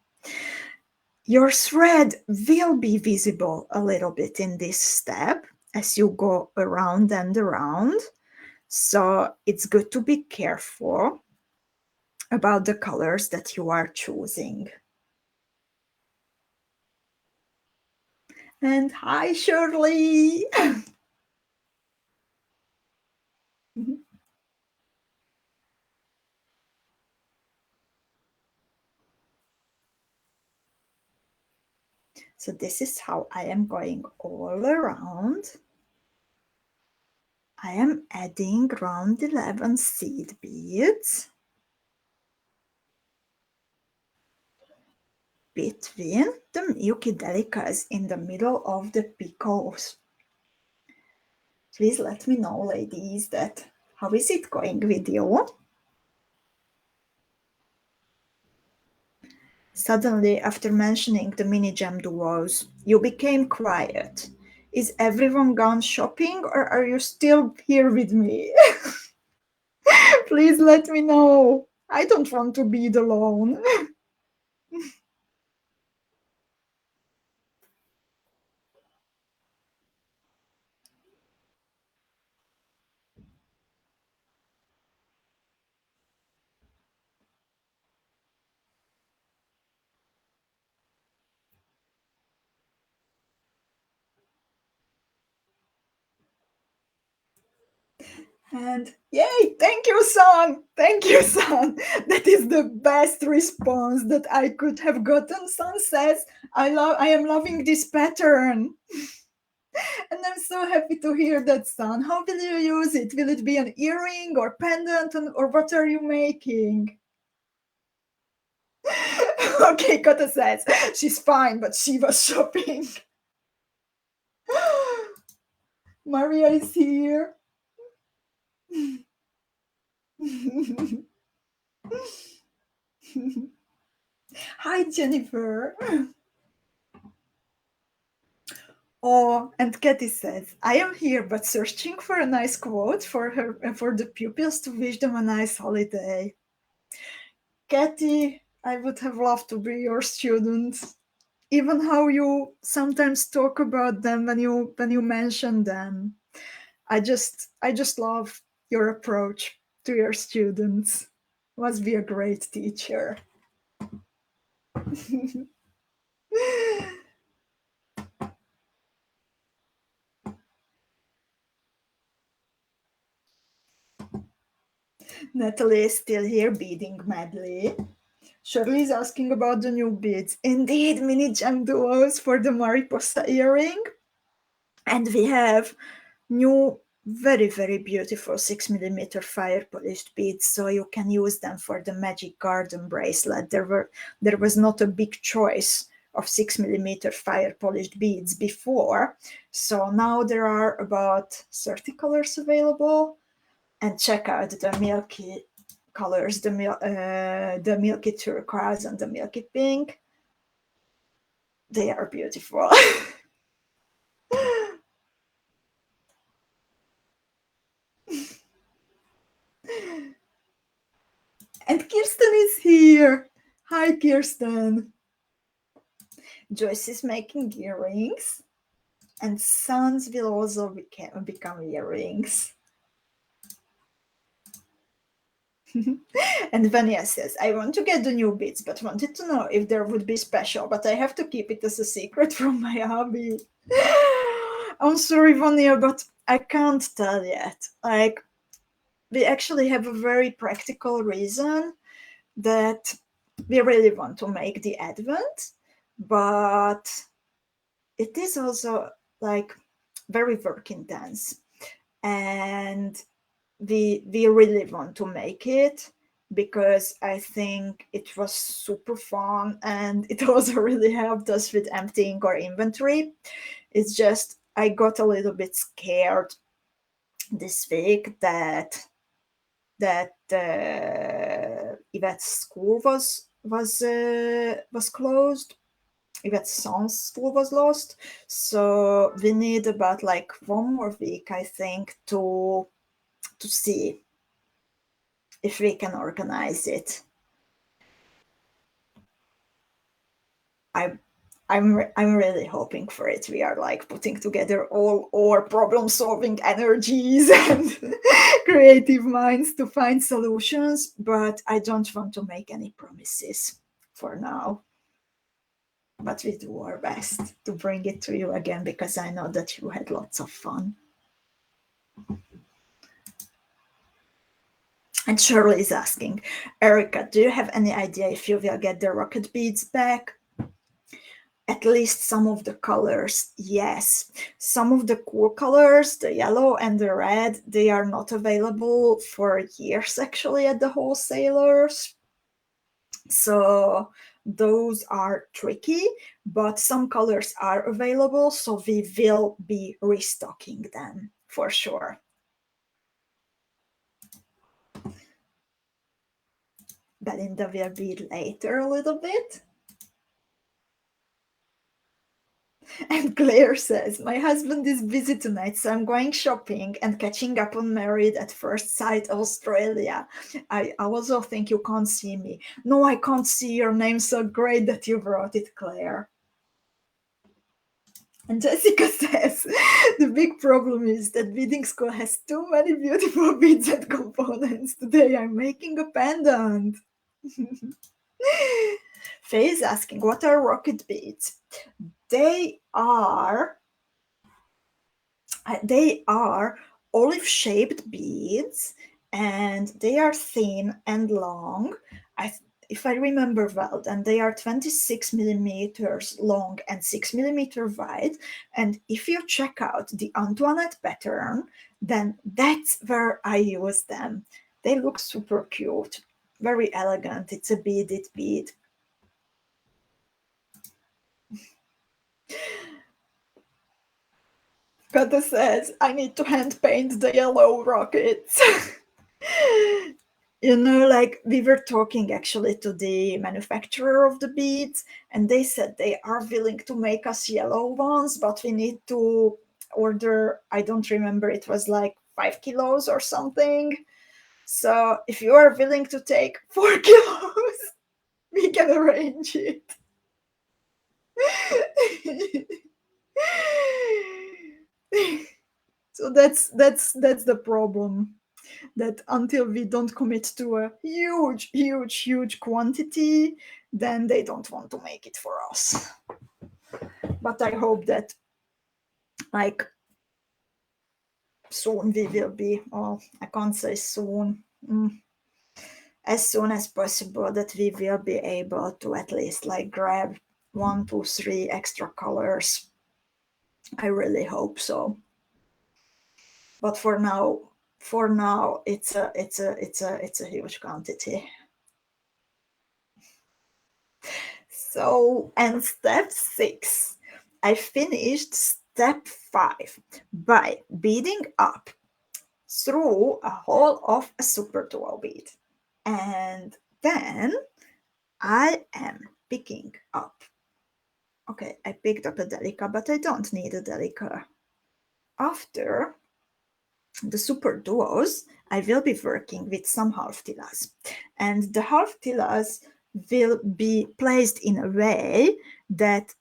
Your thread will be visible a little bit in this step as you go around and around. So it's good to be careful about the colors that you are choosing. And hi, Shirley. So this is how I am going all around. I am adding round 11 seed beads between the MIYUKI delicas in the middle of the picots. Please let me know, ladies, that how is it going with you? Suddenly, after mentioning the mini gem duos, you became quiet. Is everyone gone shopping or are you still here with me? Please let me know. I don't want to be alone. And yay, thank you, son. Thank you, son. That is the best response that I could have gotten. Son says, I am loving this pattern. And I'm so happy to hear that, son. How will you use it? Will it be an earring or pendant, or what are you making? Okay, Kota says, she's fine, but she was shopping. Maria is here. Hi, Jennifer. Oh, and Katie says, I am here but searching for a nice quote for the pupils to wish them a nice holiday. Katie, I would have loved to be your student. Even how you sometimes talk about them when you mention them. I just love your approach to your students. Must be a great teacher. Natalie is still here beading madly. Shirley is asking about the new beads. Indeed, mini gem duos for the mariposa earring. And we have new, very, very beautiful 6mm fire polished beads, so you can use them for the Magic Garden bracelet. There was not a big choice of 6mm fire polished beads before, so now there are about 30 colors available. And check out the milky colors, the milky turquoise and the milky pink. They are beautiful. And Kirsten is here. Hi, Kirsten. Joyce is making earrings, and sons will also become earrings. And Vanya says, I want to get the new beads, but wanted to know if there would be special, but I have to keep it as a secret from my hubby. I'm sorry, Vanya, but I can't tell yet. Like, we actually have a very practical reason that we really want to make the advent, but it is also like very work intense, and we really want to make it because I think it was super fun and it also really helped us with emptying our inventory. It's just I got a little bit scared this week that Yvette's school was closed. Yvette's son's school was lost, so we need about like 1 more week, I think, to see if we can organize it. I'm really hoping for it. We are like putting together all our problem-solving energies and creative minds to find solutions, but I don't want to make any promises for now. But we do our best to bring it to you again because I know that you had lots of fun. And Shirley is asking, Erika, do you have any idea if you will get the rocket beads back? At least some of the colors, yes. Some of the cool colors, the yellow and the red, they are not available for years actually at the wholesalers. So those are tricky, but some colors are available, so we will be restocking them for sure. Belinda will be later a little bit. And Claire says, my husband is busy tonight, so I'm going shopping and catching up on Married at First Sight Australia. I also think you can't see me. No, I can't see your name, so great that you wrote it, Claire. And Jessica says, the big problem is that Beading School has too many beautiful beads and components. Today I'm making a pendant. Faye is asking, what are rocket beads? They are olive-shaped beads, and they are thin and long. If I remember well, then they are 26 millimeters long and 6 millimeter wide. And if you check out the Antoinette pattern, then that's where I use them. They look super cute, very elegant. It's a beaded bead. Kata says, I need to hand paint the yellow rockets. You know, like we were talking actually to the manufacturer of the beads, and they said they are willing to make us yellow ones, but we need to order, I don't remember, it was like 5 kilos or something. So if you are willing to take 4 kilos, we can arrange it. So that's the problem, that until we don't commit to a huge quantity, then they don't want to make it for us. But I hope that like soon we will be, oh, I can't say soon, as soon as possible, that we will be able to at least like grab 1, 2, 3 extra colors. I really hope so. But for now it's a huge quantity. So, and step 6, I finished step 5 by beading up through a whole of a SUPERDUO bead, and then I am picking up. Okay, I picked up a DELICA, but I don't need a DELICA. After the SUPERDUOs, I will be working with some half tilas, and the half tilas will be placed in a way that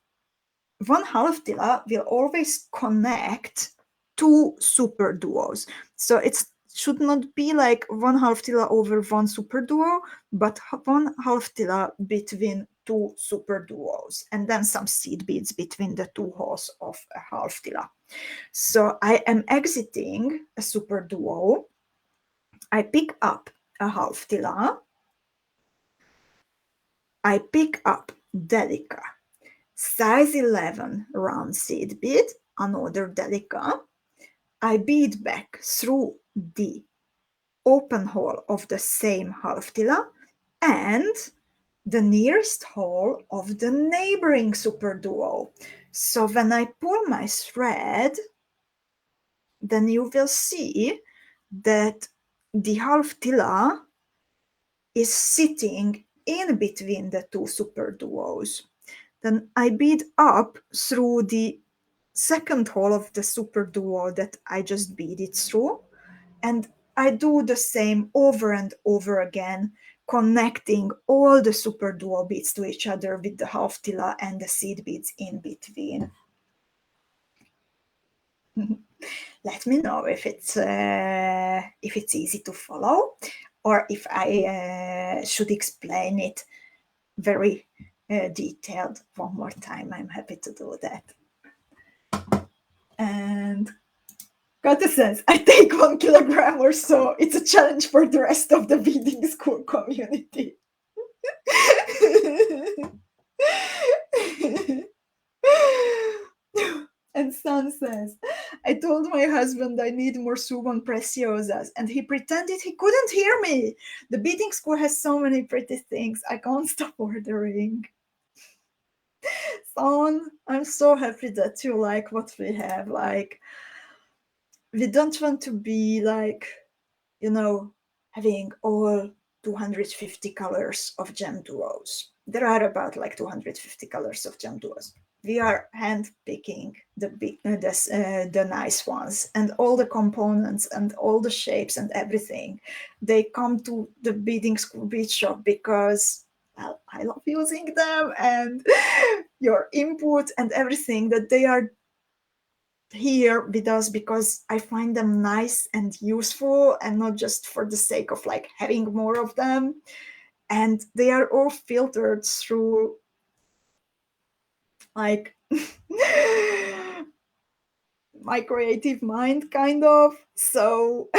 one half tila will always connect 2 SUPERDUOs. So it's should not be like 1/2 TILA over 1 superduo, but 1/2 TILA between 2 superduos, and then some seed beads between the 2 holes of a 1/2 TILA. So I am exiting a superduo. I pick up a 1/2 TILA. I pick up DELICA, size 11 round seed bead, another DELICA. I bead back through the open hole of the same 1/2 TILA and the nearest hole of the neighboring superduo. So when I pull my thread, then you will see that the 1/2 TILA is sitting in between the 2 superduos. Then I bead up through the second hole of the superduo that I just beaded through, and I do the same over and over again, connecting all the superduo beads to each other with the 1/2 TILA and the seed beads in between. Let me know if it's easy to follow, or if I should explain it very detailed one more time. I'm happy to do that. And got a sense, I take 1 kilogram or so. It's a challenge for the rest of the beading school community. And Son says, I told my husband I need more Suban Preciosas, and he pretended he couldn't hear me. The beading school has so many pretty things. I can't stop ordering. Son, I'm so happy that you like what we have. Like, we don't want to be like, you know, having all 250 colors of gem duos. There are about like 250 colors of gem duos. We are hand picking the nice ones, and all the components and all the shapes and everything. They come to the beading school bead shop because, well, I love using them, and your input and everything, that they are here with us because I find them nice and useful, and not just for the sake of like having more of them. And they are all filtered through like my creative mind, kind of. So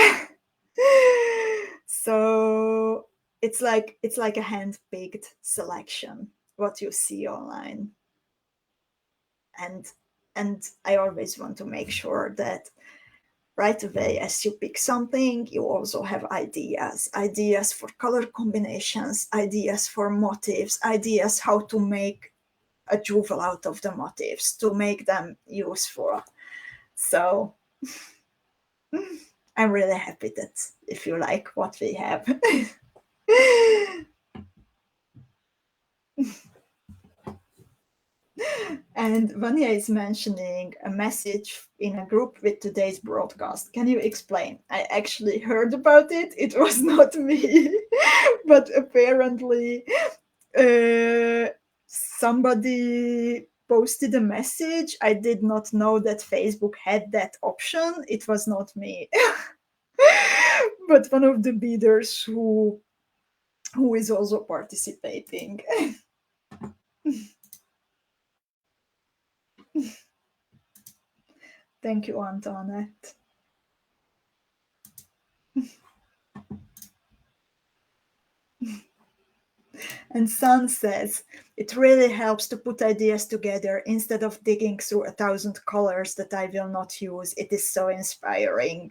so it's like a hand-picked selection, what you see online. And I always want to make sure that right away, as you pick something, you also have ideas for color combinations, ideas for motifs, ideas how to make a jewel out of the motifs to make them useful. So I'm really happy that if you like what we have. And Vanya is mentioning a message in a group with today's broadcast. Can you explain? I actually heard about it. It was not me, but apparently somebody posted a message. I did not know that Facebook had that option. It was not me. But one of the beaders who is also participating. Thank you, Antoinette. And Sun says, it really helps to put ideas together instead of digging through 1,000 colors that I will not use. It is so inspiring.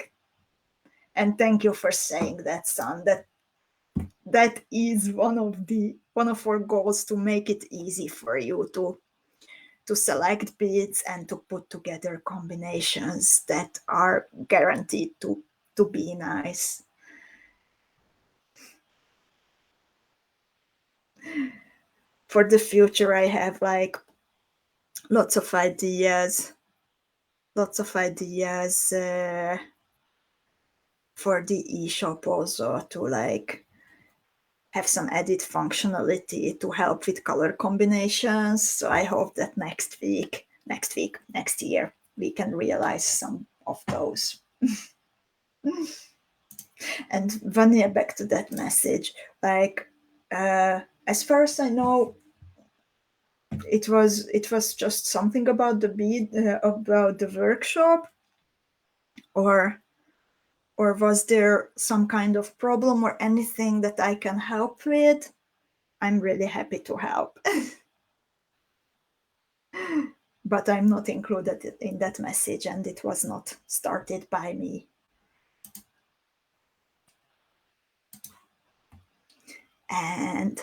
And thank you for saying that, Sun. That is one of our goals, to make it easy for you to select beads and to put together combinations that are guaranteed to be nice. For the future, I have like lots of ideas for the eShop also, to like have some edit functionality to help with color combinations. So I hope that next year, we can realize some of those. And Vanya, back to that message, like as far as I know, it was just something about the bead, about the workshop, or was there some kind of problem or anything that I can help with? I'm really happy to help. But I'm not included in that message, and it was not started by me. And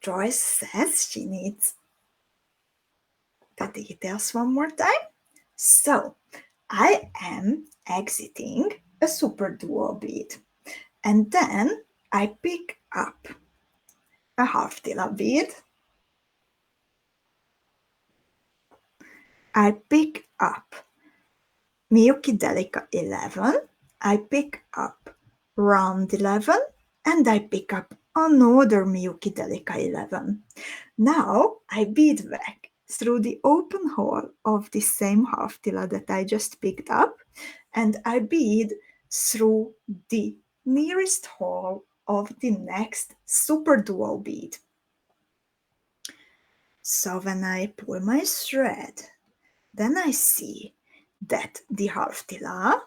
Joyce says she needs the details one more time. So I am exiting a SUPERDUO bead, and then I pick up a half TILA bead. I pick up MIYUKI DELICA 11. I pick up round 11, and I pick up another MIYUKI DELICA 11. Now I bead back through the open hole of the same half TILA that I just picked up, and I bead through the nearest hole of the next SUPERDUO bead. So when I pull my thread, then I see that the half TILA,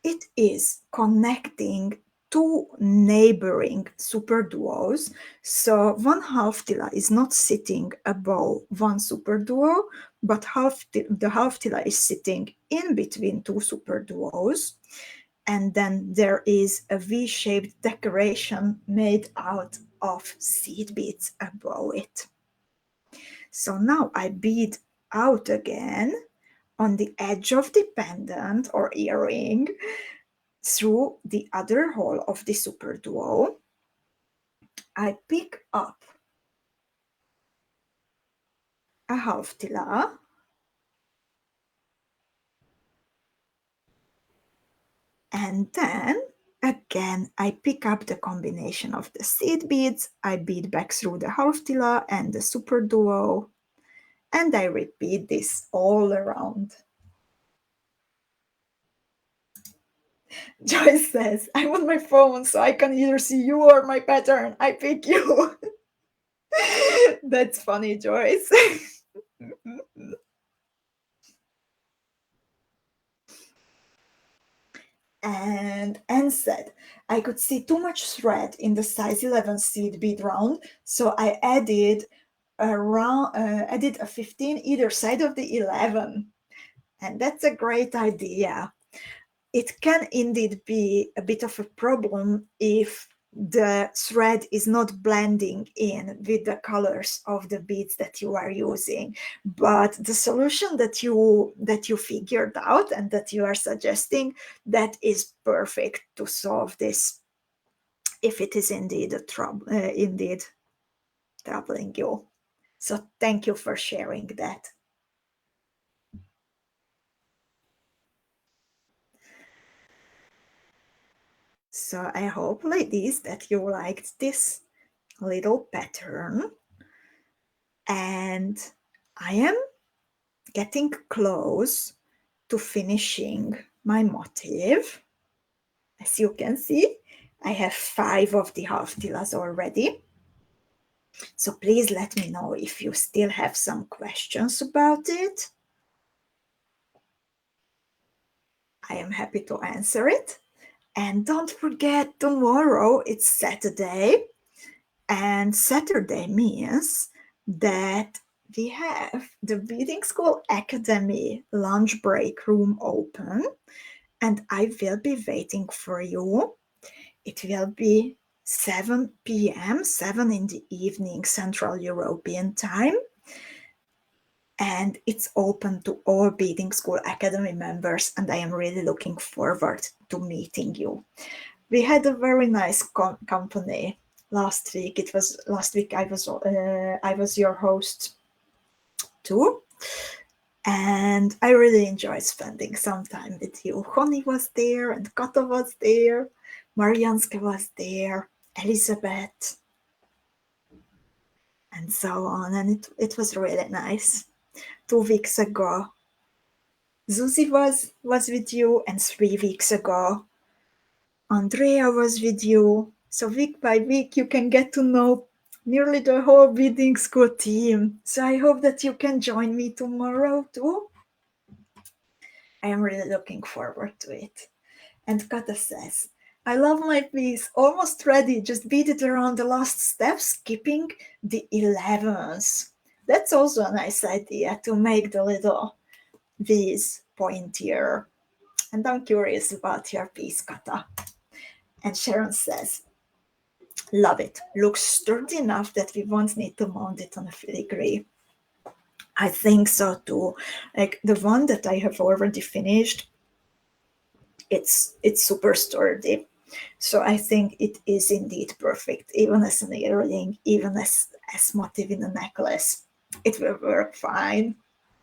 it is connecting two neighboring SUPERDUOs. So one half TILA is not sitting above one SUPERDUO, but the half TILA is sitting in between two SUPERDUOs. And then there is a V-shaped decoration made out of seed beads above it. So now I bead out again on the edge of the pendant or earring through the other hole of the SUPERDUO. I pick up a half TILA, and then again I pick up the combination of the seed beads. I bead back through the half TILA and the SUPERDUO, and I repeat this all around. Joyce says, I'm on my phone, so I can either see you or my pattern. I pick you. That's funny, Joyce. And Anne said, I could see too much thread in the size 11 seed bead round, so I added a 15 either side of the 11. And that's a great idea. It can indeed be a bit of a problem if the thread is not blending in with the colors of the beads that you are using. But the solution that you figured out and that you are suggesting, that is perfect to solve this, if it is indeed a troubling you. So thank you for sharing that. So I hope, ladies, that you liked this little pattern. And I am getting close to finishing my motif. As you can see, I have 5 of the half TILAs already. So please let me know if you still have some questions about it. I am happy to answer it. And don't forget, tomorrow it's Saturday. And Saturday means that we have the Beadingschool Academy lunch break room open, and I will be waiting for you. It will be 7 p.m., 7 in the evening, Central European time. And it's open to all Beadingschool Academy members, and I am really looking forward to meeting you. We had a very nice company last week. I was your host too, and I really enjoyed spending some time with you. Honey was there, and Kata was there, Marianska was there, Elizabeth, and so on, and it was really nice. 2 weeks ago, Zuzi was with you, and 3 weeks ago, Andrea was with you. So week by week, you can get to know nearly the whole beading school team. So I hope that you can join me tomorrow too. I am really looking forward to it. And Kata says, I love my piece, almost ready, just beat it around the last step, skipping the 11s. That's also a nice idea to make the little V's pointier. And I'm curious about your piece, Kata. And Sharon says, love it. Looks sturdy enough that we won't need to mount it on a filigree. I think so too. Like the one that I have already finished, it's super sturdy. So I think it is indeed perfect, even as an earring, even as motif in a necklace. It will work fine.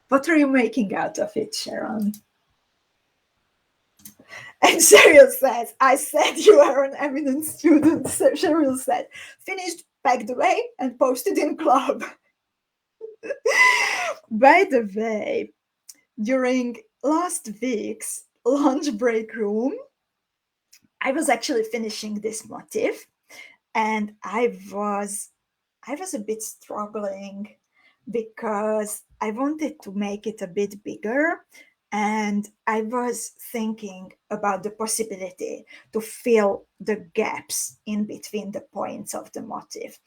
What are you making out of it, Sharon? And Cheryl says, I said you are an eminent student. So Cheryl said, finished, packed away, and posted in club. By the way, during last week's lunch break room, I was actually finishing this motif, and I was a bit struggling because I wanted to make it a bit bigger, and I was thinking about the possibility to fill the gaps in between the points of the motif,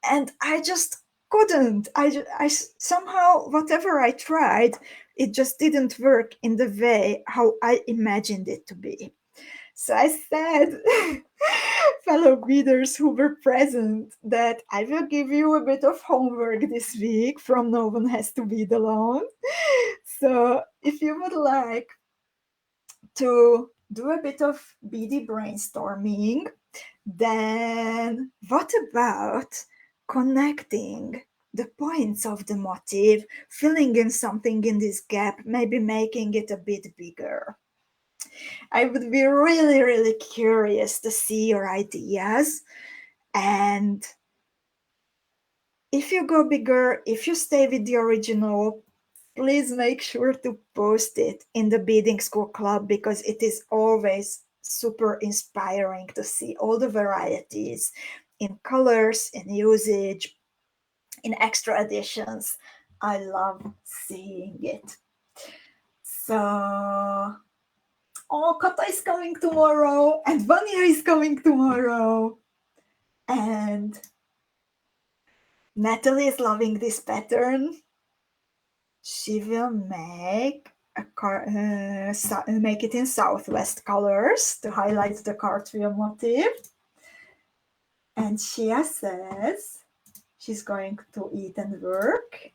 and I just couldn't. I somehow, whatever I tried, it just didn't work in the way how I imagined it to be. So I said, fellow readers who were present, that I will give you a bit of homework this week from No One Has to Bead Alone. So if you would like to do a bit of beady brainstorming, then what about connecting the points of the motif, filling in something in this gap, maybe making it a bit bigger? I would be really, really curious to see your ideas. And if you go bigger, if you stay with the original, please make sure to post it in the Beading School Club, because it is always super inspiring to see all the varieties in colors, in usage, in extra editions. I love seeing it. So, oh, Kata is coming tomorrow, and Vanya is coming tomorrow, and Natalie is loving this pattern. She will make make it in Southwest colors to highlight the cartwheel motif. And Shia says she's going to eat and work.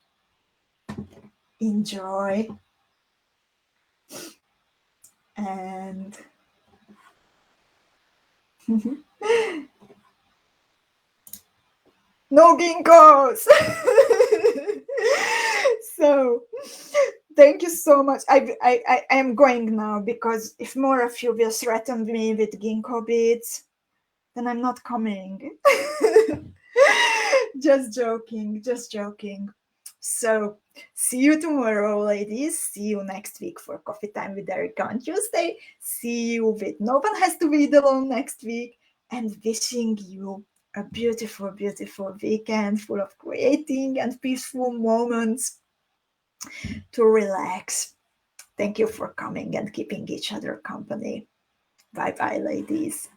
Enjoy. And no ginkgos. So thank you so much. I am going now, because if more of you will threaten me with ginkgo beads, then I'm not coming. Just joking, just joking. So see you tomorrow, ladies. See you next week for Coffee Time with Erika on Tuesday. See you with No One Has to Bead Alone next week. And wishing you a beautiful, beautiful weekend full of creating and peaceful moments to relax. Thank you for coming and keeping each other company. Bye-bye, ladies.